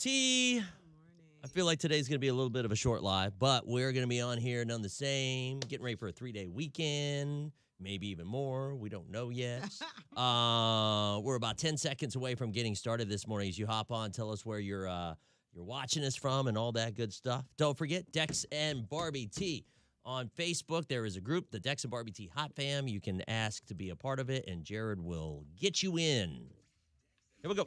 T. I feel like today's going to be a little bit of a short live, but we're going to be on here none the same, getting ready for a 3-day weekend, maybe even more. We don't know yet. We're about 10 seconds away from getting started this morning. As you hop on, tell us where you're watching us from and all that good stuff. Don't forget, Dex and Barbie T. On Facebook, there is a group, the Dex and Barbie T Hot Fam. You can ask to be a part of it, and Jared will get you in. Here we go.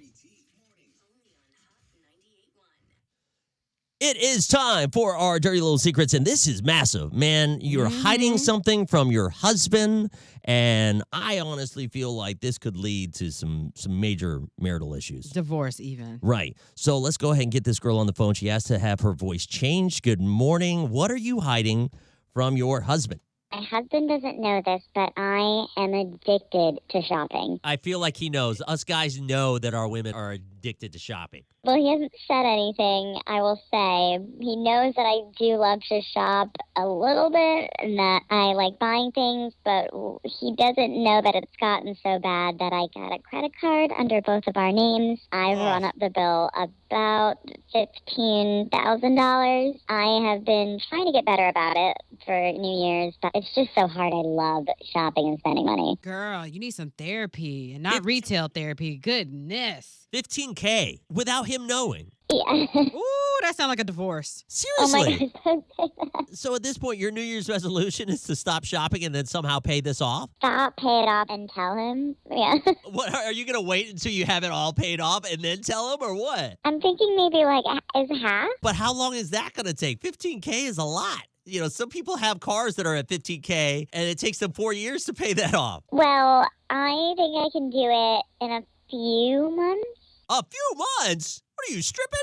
It is time for our dirty little secrets, and this is massive. Man, you're hiding something from your husband, and I honestly feel like this could lead to some major marital issues. Divorce, even. Right. So let's go ahead and get this girl on the phone. She has to have her voice changed. Good morning. What are you hiding from your husband? My husband doesn't know this, but I am addicted to shopping. I feel like he knows. Us guys know that our women are addicted to shopping. Well, he hasn't said anything, I will say. He knows that I do love to shop a little bit and that I like buying things, but he doesn't know that it's gotten so bad that I got a credit card under both of our names. I've run up the bill about $15,000. I have been trying to get better about it for New Year's, but it's just so hard. I love shopping and spending money. Girl, you need some therapy and not retail therapy. Goodness. $15K without him knowing. Yeah. Ooh, that sounds like a divorce. Seriously. Oh my gosh. So at this point, your New Year's resolution is to stop shopping and then somehow pay this off? Stop, pay it off, and tell him. Yeah. What are you going to wait until you have it all paid off and then tell him, or what? I'm thinking maybe like is half. But how long is that going to take? 15K is a lot. You know, some people have cars that are at 15K and it takes them 4 years to pay that off. Well, I think I can do it in a few months. A few months? What are you, stripping?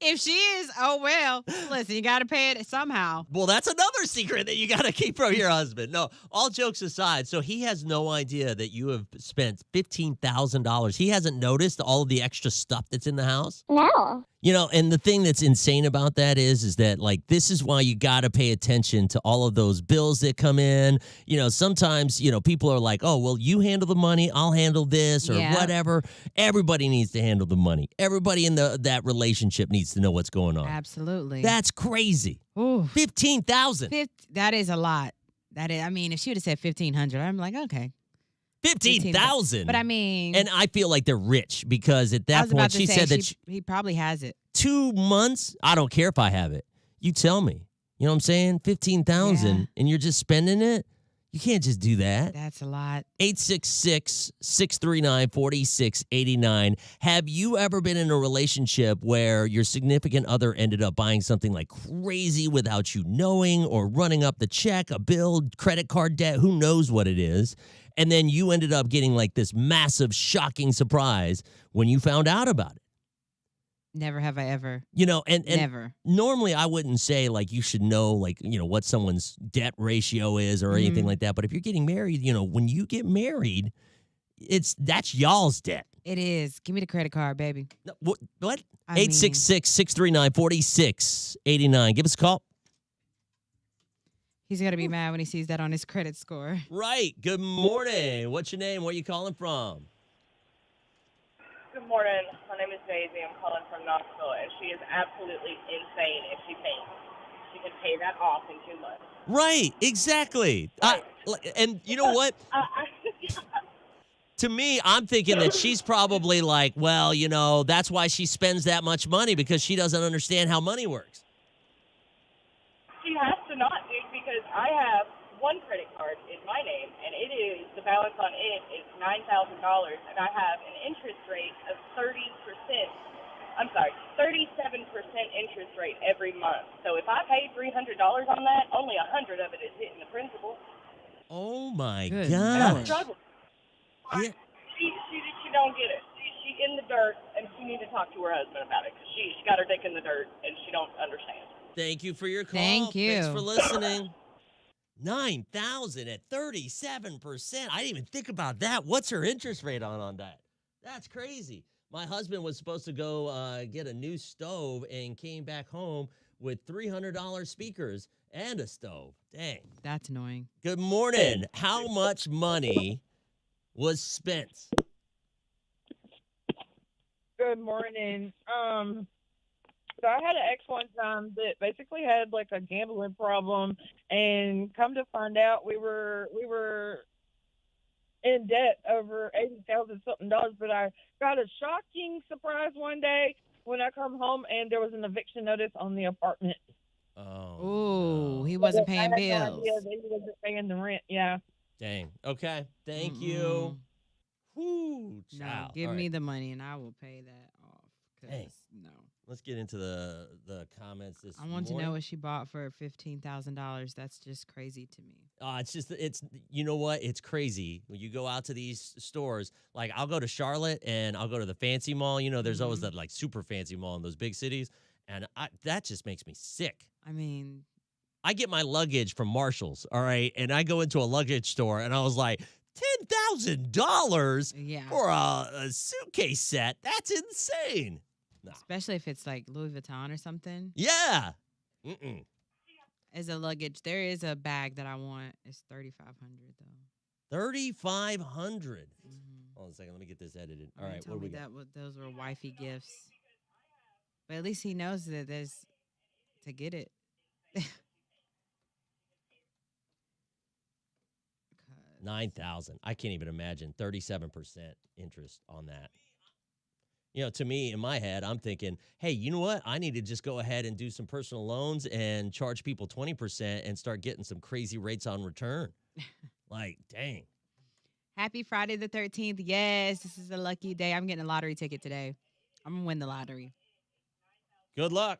If she is, oh well. Listen, you got to pay it somehow. Well, that's another secret that you got to keep from your husband. No, all jokes aside, so he has no idea that you have spent $15,000. He hasn't noticed all of the extra stuff that's in the house? No. You know, and the thing that's insane about that is that, like, this is why you got to pay attention to all of those bills that come in. You know, sometimes, you know, people are like, oh, well, you handle the money, I'll handle this or whatever. Everybody needs to handle the money. Everybody in that relationship needs to know what's going on. Absolutely. That's crazy. Ooh. $15,000. That is a lot. That is. I mean, if she would have said 1,500, I'm like, okay. 15,000. But I mean, and I feel like they're rich because at I that was about point to she say said that he probably has it. 2 months. I don't care if I have it. You tell me. You know what I'm saying? 15,000 and you're just spending it. You can't just do that. That's a lot. 866-639-4689. Have you ever been in a relationship where your significant other ended up buying something like crazy without you knowing, or running up the check, a bill, credit card debt, who knows what it is? And then you ended up getting like this massive, shocking surprise when you found out about it. Never have I ever. You know, and Never. Normally I wouldn't say like you should know like, you know, what someone's debt ratio is or anything like that. But if you're getting married, you know, when you get married, that's y'all's debt. It is. Give me the credit card, baby. No, what? I mean- 866-639-4689. Give us a call. He's going to be mad when he sees that on his credit score. Right. Good morning. What's your name? Where are you calling from? Good morning. My name is Daisy. I'm calling from Knoxville, and she is absolutely insane if she paints. She can pay that off in 2 months. Right. Exactly. Right. And you know what? To me, I'm thinking that she's probably like, well, you know, that's why she spends that much money, because she doesn't understand how money works. She has to not, dude, because I have one credit card in my name, and the balance on it is $9,000, and I have an interest rate of 37% interest rate every month. So if I pay $300 on that, only $100 of it is hitting the principal. Oh my Good And I'm gosh. struggling. Yeah. She don't get it. She in the dirt, and she need to talk to her husband about it, because she got her dick in the dirt, and she don't understand. Thank you for your call. Thank you. Thanks for listening. 9,000 at 37%. I didn't even think about that. What's her interest rate on that? That's crazy. My husband was supposed to go get a new stove and came back home with $300 speakers and a stove. Dang. That's annoying. Good morning. How much money was spent? Good Good morning. So I had an ex one time that basically had like a gambling problem, and come to find out, we were in debt over $80,000 something. But I got a shocking surprise one day when I come home, and there was an eviction notice on the apartment. Oh Ooh, he no. wasn't I paying had no bills. idea that he wasn't paying the rent. Yeah. Dang. Okay. Thank you. Mm-mm. Whoo, No, child. give All right. me the money and I will pay that off. Dang. Cause no, Let's get into the comments this I want to know morning. what she bought for $15,000. That's just crazy to me. It's you know what? It's crazy when you go out to these stores. Like I'll go to Charlotte and I'll go to the fancy mall. You know, there's always Mhm. that like super fancy mall in those big cities, and that just makes me sick. I mean, I get my luggage from Marshalls, all right, and I go into a luggage store and I was like, $10,000 yeah, for a suitcase set? That's insane. No. especially if it's like Louis Vuitton or something. Yeah. Mm-mm. As a luggage, there is a bag that I want. It's $3,500 though. 3,500. Mm-hmm. Hold on a second. Let me get this edited. All right. What Told do we me got? those were wifey gifts, but at least he knows that there's to get it. 'Cause- 9,000. I can't even imagine 37% interest on that. You know, to me, in my head, I'm thinking, hey, you know what? I need to just go ahead and do some personal loans and charge people 20% and start getting some crazy rates on return. Like, dang. Happy Friday the 13th. Yes, this is a lucky day. I'm getting a lottery ticket today. I'm going to win the lottery. Good luck.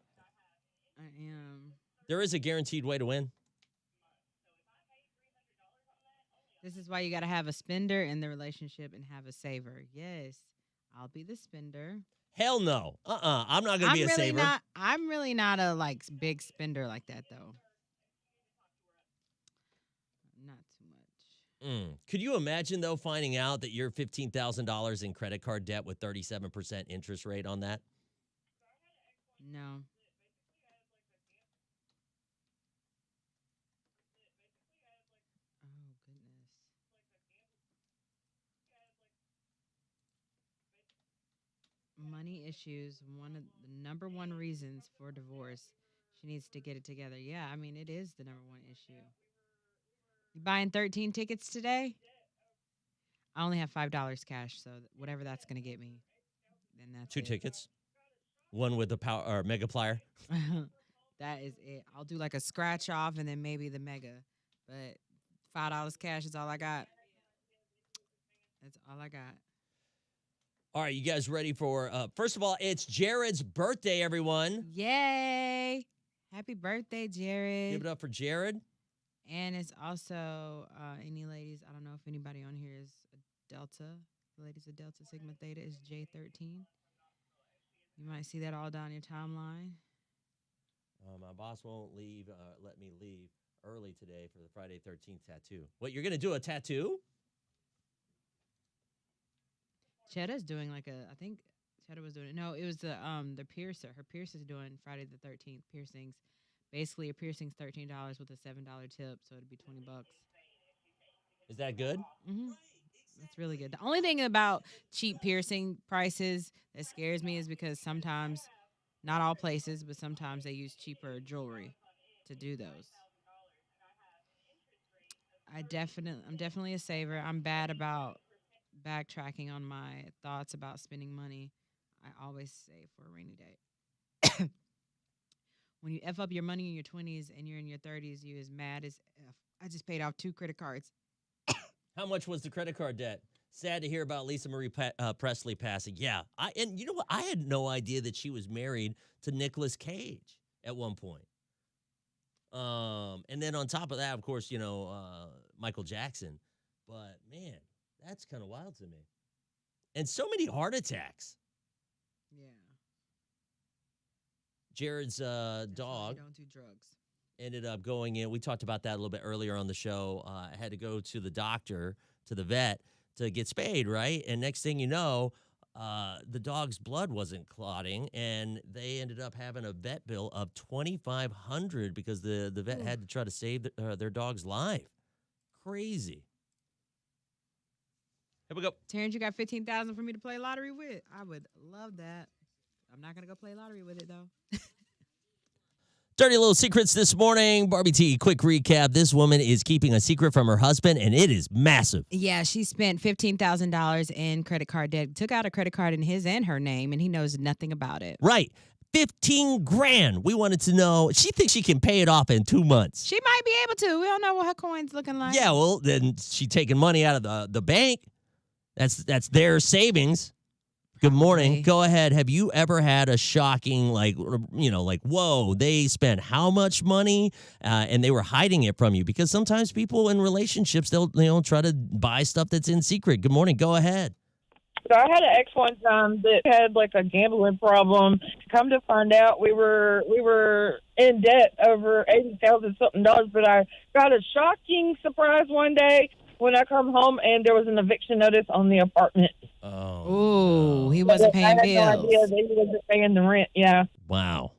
I am. There is a guaranteed way to win. This is why you got to have a spender in the relationship and have a saver. Yes, I'll be the spender. Hell no. I'm not going to be a saver. I'm really not a like big spender like that though. Not too much. Could you imagine, though, finding out that you're $15,000 in credit card debt with 37% interest rate on that? No. Oh goodness. Money issues, one of the number one reasons for divorce. She needs to get it together. Yeah, I mean it is the number one issue. You buying 13 tickets today? I only have $5 cash, so whatever that's gonna get me, then that's 2 it. tickets. One with the power or mega plier. That is it. I'll do like a scratch off and then maybe the mega, but $5 cash is all I got. That's all I got. All right, you guys ready for first of all, it's Jared's birthday, everyone. Yay! Happy birthday, Jared. Give it up for Jared. And it's also any ladies. I don't know if anybody on here is a Delta. The ladies of Delta Sigma Theta is J13. You might see that all down your timeline. My boss won't let me leave early today for the Friday 13th tattoo. What, you're going to do a tattoo? Cheddah's doing like I think Cheddar was doing it. No, it was the piercer. Her piercer's doing Friday the 13th piercings. Basically, a piercing's $13 with a $7 tip, so it'd be $20. Is that good? Mm-hmm. That's really good. The only thing about cheap piercing prices that scares me is because sometimes, not all places, but sometimes they use cheaper jewelry to do those. I'm definitely a saver. I'm bad about backtracking on my thoughts about spending money. I always save for a rainy day. When you F up your money in your 20s and you're in your 30s, you as mad as F. I just paid off 2 credit cards. How much was the credit card debt? Sad to hear about Lisa Marie Presley passing. Yeah, and you know what? I had no idea that she was married to Nicolas Cage at one point. And then on top of that, of course, you know, Michael Jackson. But man, that's kind of wild to me. And so many heart attacks. Yeah. Jared's That's why dog you don't do drugs. ended up going in. We talked about that a little bit earlier on the show. I had to go to the doctor, to the vet, to get spayed, right? And next thing you know, the dog's blood wasn't clotting, and they ended up having a vet bill of $2,500 because the vet had to try to save their dog's life. Crazy. Here we go. Terrence, you got 15,000 for me to play lottery with? I would love that. I'm not gonna go play lottery with it though. Dirty little secrets this morning. Barbie T, quick recap. This woman is keeping a secret from her husband, and it is massive. Yeah, she spent $15,000 in credit card debt. Took out a credit card in his and her name, and he knows nothing about it. Right. 15 grand. We wanted to know. She thinks she can pay it off in 2 months. She might be able to. We don't know what her coin's looking like. Yeah, well, then she taking money out of the bank. That's their savings. Good morning. Probably. Go ahead. Have you ever had a shocking, like, whoa, they spent how much money and they were hiding it from you? Because sometimes people in relationships, they'll try to buy stuff that's in secret. Good morning. Go ahead. So I had an ex one time that had like a gambling problem. Come to find out, we were in debt over $80,000 something. But I got a shocking surprise one day when I come home and there was an eviction notice on the apartment. Oh, Ooh, he wasn't paying I had bills. no idea that he wasn't paying the rent. Yeah. wow.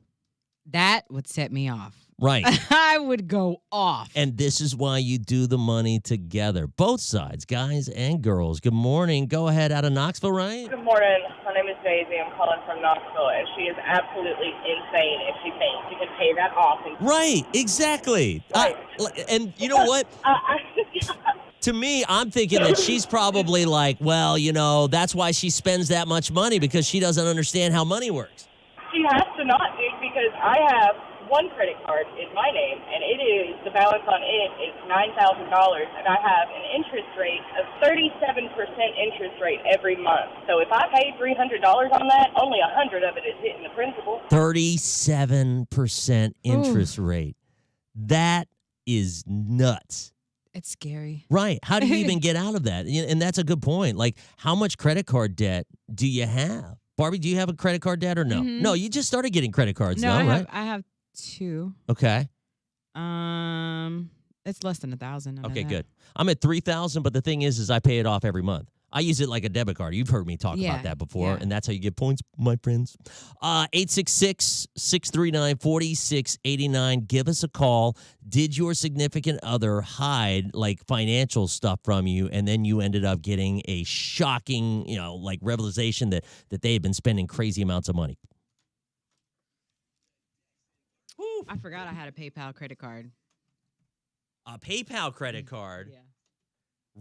That would set me off. Right. I would go off. And this is why you do the money together. Both sides, guys and girls. Good morning. Go ahead, out of Knoxville, right? Good morning. My name is Daisy. I'm calling from Knoxville, and she is absolutely insane if she thinks she can pay that off. Right, exactly. Right. And you know what? I To me, I'm thinking that she's probably like, well, that's why she spends that much money, because she doesn't understand how money works. She has to not, dude, because I have one credit card in my name, and the balance on it is $9,000, and I have an interest rate of 37% interest rate every month. So if I pay $300 on that, only $100 of it is hitting the principal. 37% interest rate. That is nuts. It's scary. Right. How do you even get out of that? And that's a good point. Like, how much credit card debt do you have? Barbie, do you have a credit card debt or no? Mhm. No, you just started getting credit cards, No, though, I right? have 2. Okay. It's less than 1,000. Okay, good. I'm at 3,000, but the thing is I pay it off every month. I use it like a debit card. You've heard me talk Yeah, about that before, yeah. and that's how you get points, my friends. 866-639-4689. Give us a call. Did your significant other hide, like, financial stuff from you, and then you ended up getting a shocking, revelation that they had been spending crazy amounts of money? I forgot I had a PayPal credit card. A PayPal credit card? Yeah.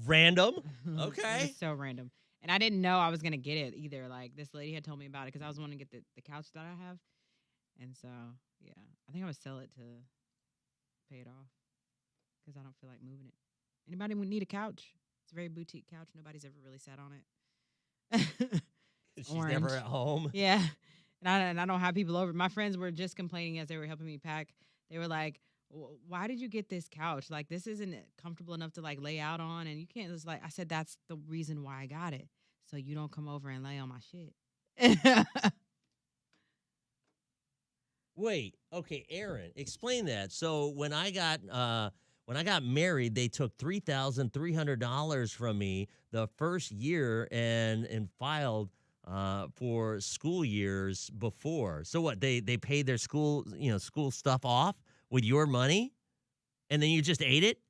Random? It Okay. was so random. And I didn't know I was going to get it either. Like, this lady had told me about it because I was wanting to get the couch that I have. And so, yeah, I think I'm going to sell it to pay it off because I don't feel like moving it. Anybody would need a couch? It's a very boutique couch. Nobody's ever really sat on it. She's Orange. never at home. Yeah. And I don't have people over. My friends were just complaining as they were helping me pack. They were like, why did you get this couch? Like, this isn't comfortable enough to, like, lay out on. And you can't just, like, I said, that's the reason why I got it. So you don't come over and lay on my shit. Wait, okay, Aaron, explain that. So when I got married, they took $3,300 from me the first year and filed for school years before. So what? They paid their school stuff off with your money, and then you just ate it?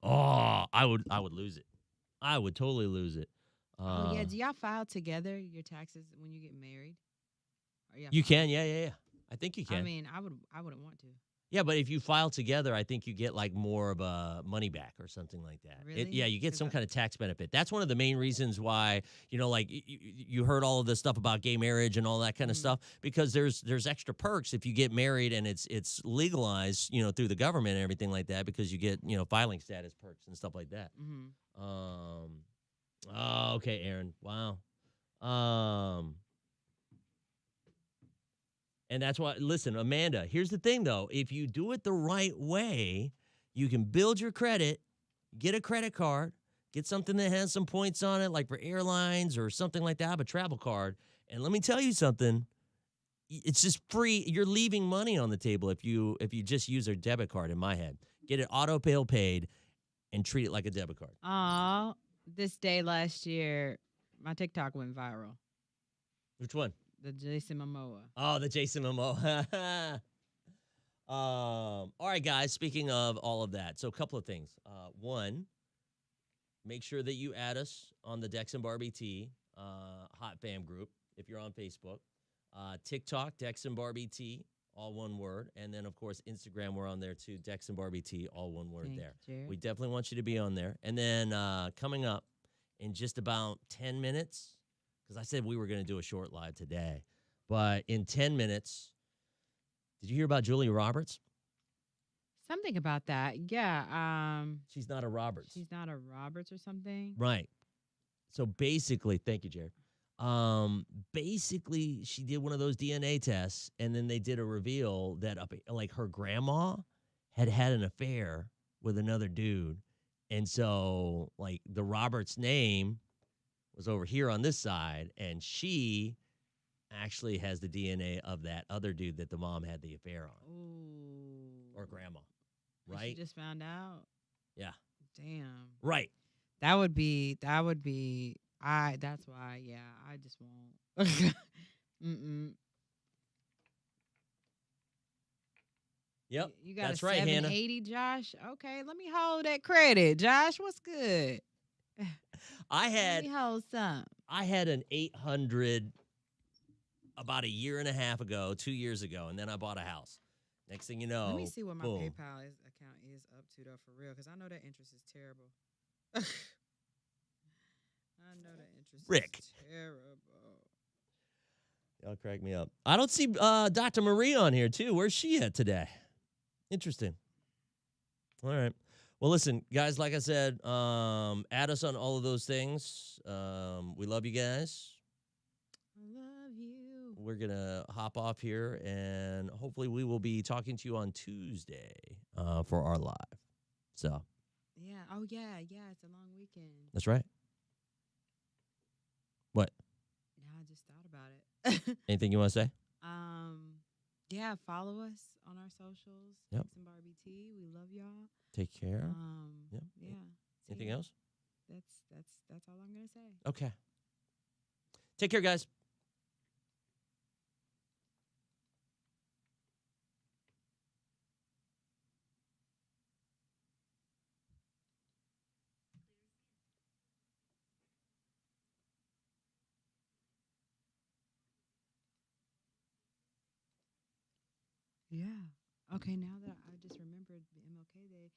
Oh, I would lose it. I would totally lose it. Oh, yeah. Do y'all file together your taxes when you get married? Or y'all You file- can, yeah. I think you can. I mean, I wouldn't want to. Yeah, but if you file together, I think you get like more of a money back or something like that. Really? Yeah, you get 'Cause some kind of tax benefit. That's one of the main reasons why, like you heard all of this stuff about gay marriage and all that kind of Mhm. stuff, because there's extra perks if you get married and it's legalized, through the government and everything like that, because you get, filing status perks and stuff like that. Mm-hmm. Oh, okay, Aaron. Wow. And that's why, listen, Amanda, here's the thing, though. If you do it the right way, you can build your credit, get a credit card, get something that has some points on it, like for airlines or something like that, a travel card. And let me tell you something. It's just free. You're leaving money on the table if you just use a debit card, in my head. Get it auto paid and treat it like a debit card. Aw, this day last year, my TikTok went viral. Which one? The Jason Momoa. Oh, the Jason Momoa. All right, guys, speaking of all of that, so a couple of things. One, make sure that you add us on the Dex and Barbie T hot fam group if you're on Facebook. TikTok, Dex and Barbie T, all one word. And then, of course, Instagram, we're on there too. Dex and Barbie T, all one word Thank there. you, Jared. We definitely want you to be on there. And then coming up in just about 10 minutes, because I said we were going to do a short live today, but in 10 minutes, did you hear about Julia Roberts? Something about that. Yeah. She's not a Roberts. She's not a Roberts or something. Right. So basically, thank you, Jared. Basically, she did one of those DNA tests, and then they did a reveal that like her grandma had an affair with another dude, and so like the Roberts name was over here on this side, and she actually has the DNA of that other dude that the mom had the affair on, Ooh. or grandma, And right? She just found out. Yeah, Damn. right. That would be. That's why. Yeah. I just won't. Mm-mm. Yep, You got that's a right, Hannah. 780, Josh. Okay, let me hold that credit, Josh. What's good? I Let had me hold some. an 800 about a year and a half ago, 2 years ago, and then I bought a house. Next thing you know, Let me see what my boom. PayPal account is up to though, for real, because I know that interest is terrible. I know that interest Rick. is terrible. Y'all crack me up. I don't see Dr. Marie on here, too. Where's she at today? Interesting. All right. Well, listen, guys, like I said, add us on all of those things. We love you guys. I love you. We're going to hop off here, and hopefully we will be talking to you on Tuesday for our live. So. Yeah. Oh, yeah. Yeah. It's a long weekend. That's right. What? Yeah, I just thought about it. Anything you want to say? Yeah, follow us on our socials. Yep. Dex and Barbie T. We love y'all. Take care. Yep. Yeah. See Anything ya. else? That's all I'm gonna say. Okay. Take care, guys. Yeah. Okay, now that I just remembered the MLK Day,